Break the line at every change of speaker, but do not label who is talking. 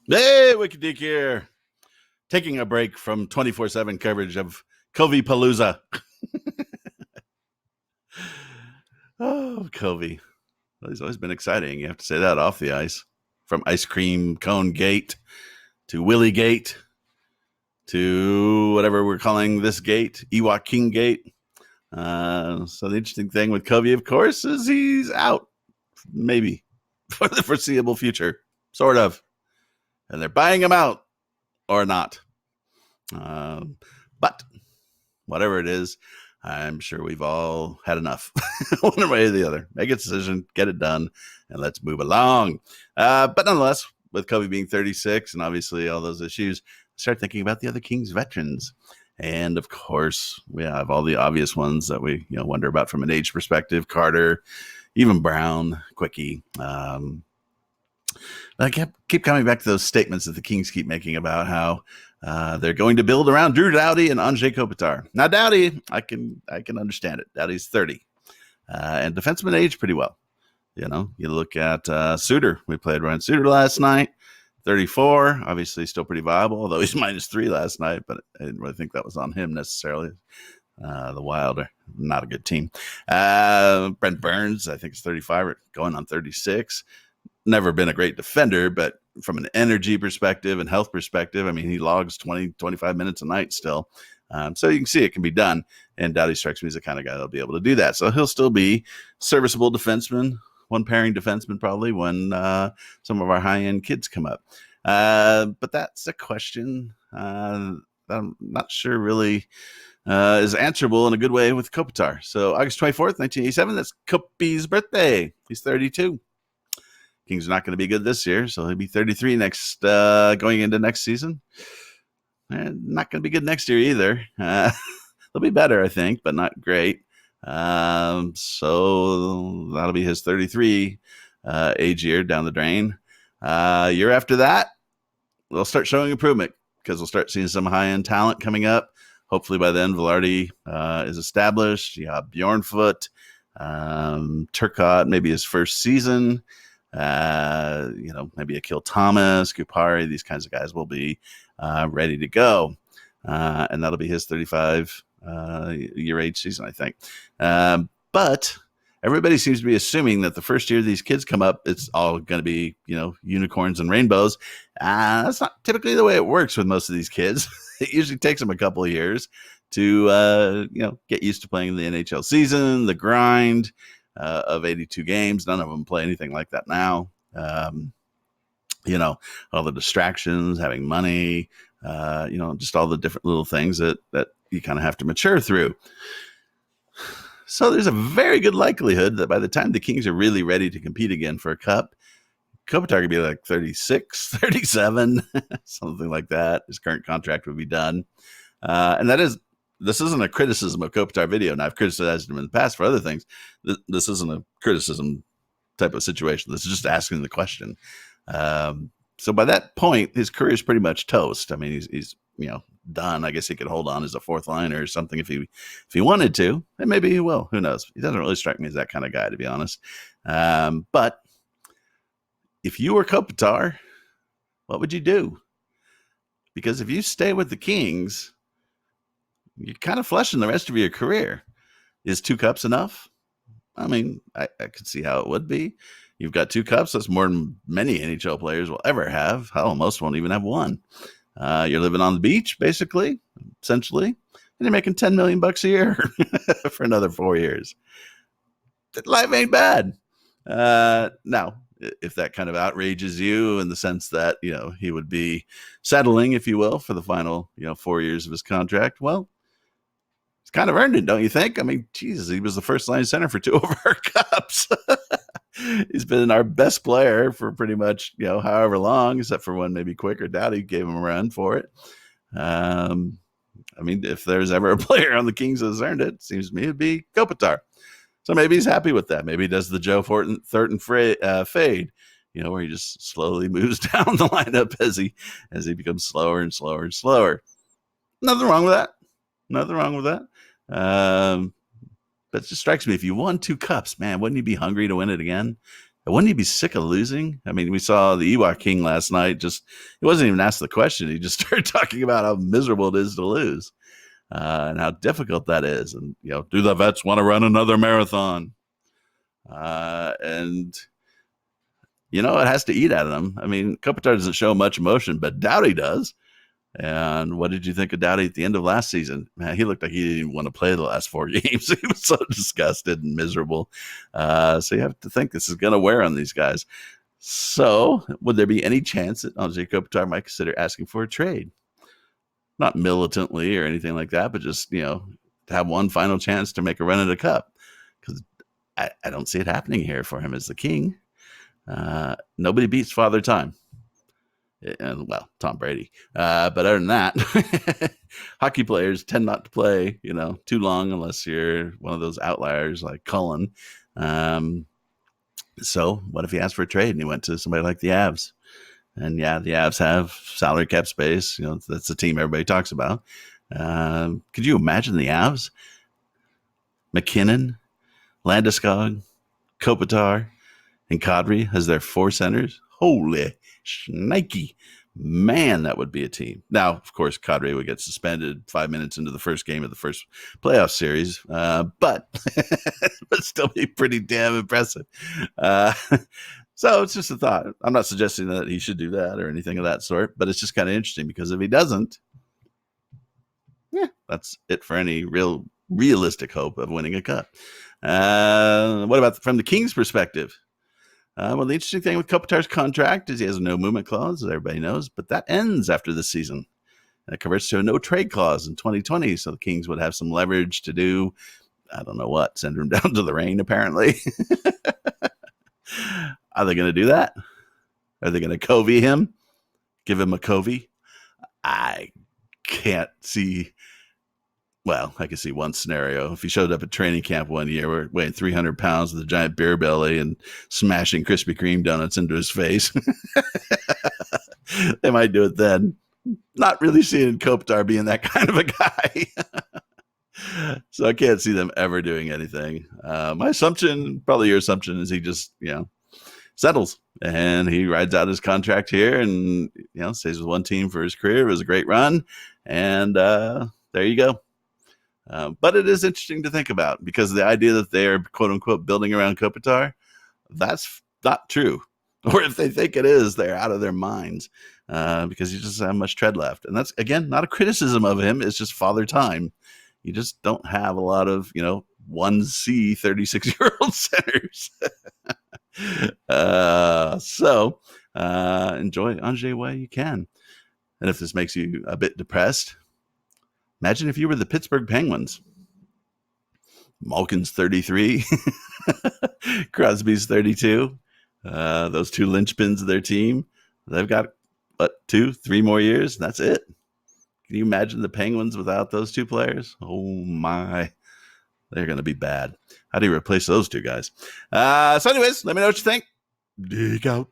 Hey, Wicked Dick here. Taking a break from 24/7 coverage of Covey Palooza. Oh, Covey. Well, he's always been exciting. You have to say that off the ice. From Ice Cream Cone Gate to Willie Gate to whatever we're calling this gate, Ewok King Gate. So the interesting thing with Covey, of course, is he's out, maybe, for the foreseeable future. Sort of. And they're buying him out or not. But whatever it is, I'm sure we've all had enough, one way or the other. Make a decision, get it done, and let's move along. But nonetheless, with Kobe being 36 and obviously all those issues, start thinking about the other Kings veterans. And of course, we have all the obvious ones that we wonder about from an age perspective: Carter, even Brown, Quickie. I keep coming back to those statements that the Kings keep making about how they're going to build around Drew Doughty and Anze Kopitar. Now, Doughty, I can understand it. Doughty's 30, and defensemen age pretty well. You look at Suter. We played Ryan Suter last night, 34. Obviously, still pretty viable, although he's -3 last night. But I didn't really think that was on him necessarily. The Wild are not a good team. Brent Burns, I think, is 35, going on 36. Never been a great defender, but from an energy perspective and health perspective, I mean, he logs 20, 25 minutes a night still. So you can see it can be done. And Doughty strikes me as the kind of guy that'll be able to do that. So he'll still be serviceable defenseman, one pairing defenseman probably when some of our high-end kids come up. But that's a question that I'm not sure really is answerable in a good way with Kopitar. So August 24th, 1987, that's Kopi's birthday. He's 32. Kings are not going to be good this year, so he'll be 33 next going into next season. Not going to be good next year either. They'll be better, I think, but not great. So that'll be his 33 age year down the drain. Year after that, they'll start showing improvement because we'll start seeing some high-end talent coming up. Hopefully by then, Velarde is established. You have Bjornfoot, Turcotte, maybe his first season. Maybe Akil Thomas, Kupari, these kinds of guys will be ready to go. And that'll be his 35 year age season, I think. But everybody seems to be assuming that the first year these kids come up, it's all going to be, unicorns and rainbows. That's not typically the way it works with most of these kids. It usually takes them a couple of years to, get used to playing the NHL season, the grind of 82 games. None of them play anything like that now. All the distractions, having money, just all the different little things that you kind of have to mature through. So there's a very good likelihood that by the time the Kings are really ready to compete again for a cup, Kopitar could be like 36, 37, something like that. His current contract would be done. And this isn't a criticism of Kopitar video, and I've criticized him in the past for other things. This isn't a criticism type of situation. This is just asking the question. So by that point, his career is pretty much toast. I mean, he's done. I guess he could hold on as a fourth liner or something if he wanted to, and maybe he will. Who knows? He doesn't really strike me as that kind of guy, to be honest. But if you were Kopitar, what would you do? Because if you stay with the Kings, you're kind of flushing the rest of your career. Is 2 cups enough? I mean, I could see how it would be. You've got 2 cups. That's more than many NHL players will ever have. Hell, most won't even have 1. You're living on the beach, basically, essentially, and you're making $10 million a year for another 4 years. Life ain't bad. Now, if that kind of outrages you in the sense that, he would be settling, if you will, for the final, 4 years of his contract, well, he's kind of earned it, don't you think? I mean, Jesus, he was the first line center for 2 of our cups. He's been our best player for pretty much, however long, except for when maybe Quick or Doughty gave him a run for it. I mean, if there's ever a player on the Kings that's earned it, seems to me it'd be Kopitar. So maybe he's happy with that. Maybe he does the Joe Thornton fade, where he just slowly moves down the lineup as he becomes slower and slower and slower. Nothing wrong with that. But it just strikes me, if you won 2 cups, man, wouldn't you be hungry to win it again? Wouldn't he be sick of losing? I mean, we saw the Ewok King last night. Just he wasn't even asked the question. He just started talking about how miserable it is to lose and how difficult that is. And do the vets want to run another marathon? And it has to eat at him. I mean, Kopitar doesn't show much emotion, but Doughty does. And what did you think of Doughty at the end of last season? Man, he looked like he didn't even want to play the last 4 games. He was so disgusted and miserable. So you have to think this is going to wear on these guys. So would there be any chance that Anze Kopitar might consider asking for a trade? Not militantly or anything like that, but just, to have one final chance to make a run at a cup. Because I don't see it happening here for him as the king. Nobody beats Father Time. And Tom Brady. But other than that, hockey players tend not to play, too long unless you're one of those outliers like Cullen. So what if he asked for a trade and he went to somebody like the Avs? And yeah, the Avs have salary cap space. That's the team everybody talks about. Could you imagine the Avs? McKinnon, Landeskog, Kopitar, and Kadri as their 4 centers? Holy shnikey. Man, that would be a team. Now, of course, Kadri would get suspended 5 minutes into the first game of the first playoff series, but it would still be pretty damn impressive. So it's just a thought. I'm not suggesting that he should do that or anything of that sort, but it's just kind of interesting because if he doesn't, that's it for any realistic hope of winning a cup. What about from the Kings' perspective? Well, the interesting thing with Kopitar's contract is he has a no movement clause, as everybody knows, but that ends after this season. And it converts to a no trade clause in 2020. So the Kings would have some leverage to do, I don't know what, send him down to the rain, apparently. Are they going to do that? Are they going to Covey him? Give him a Covey? I can't see. Well, I can see one scenario. If he showed up at training camp one year weighing 300 pounds with a giant beer belly and smashing Krispy Kreme donuts into his face, they might do it then. Not really seeing Kopitar being that kind of a guy. So I can't see them ever doing anything. My assumption, probably your assumption, is he just, settles and he rides out his contract here and, stays with one team for his career. It was a great run. And there you go. But it is interesting to think about because the idea that they are, quote unquote, building around Kopitar, that's not true. Or if they think it is, they're out of their minds because you just have much tread left. And that's, again, not a criticism of him. It's just Father Time. You just don't have a lot of, 1C 36-year-old centers. So enjoy Anze while you can. And if this makes you a bit depressed, imagine if you were the Pittsburgh Penguins. Malkin's 33. Crosby's 32. Those 2 linchpins of their team. They've got, 2-3 more years? That's it. Can you imagine the Penguins without those 2 players? Oh, my. They're going to be bad. How do you replace those 2 guys? So anyways, let me know what you think. Dig out.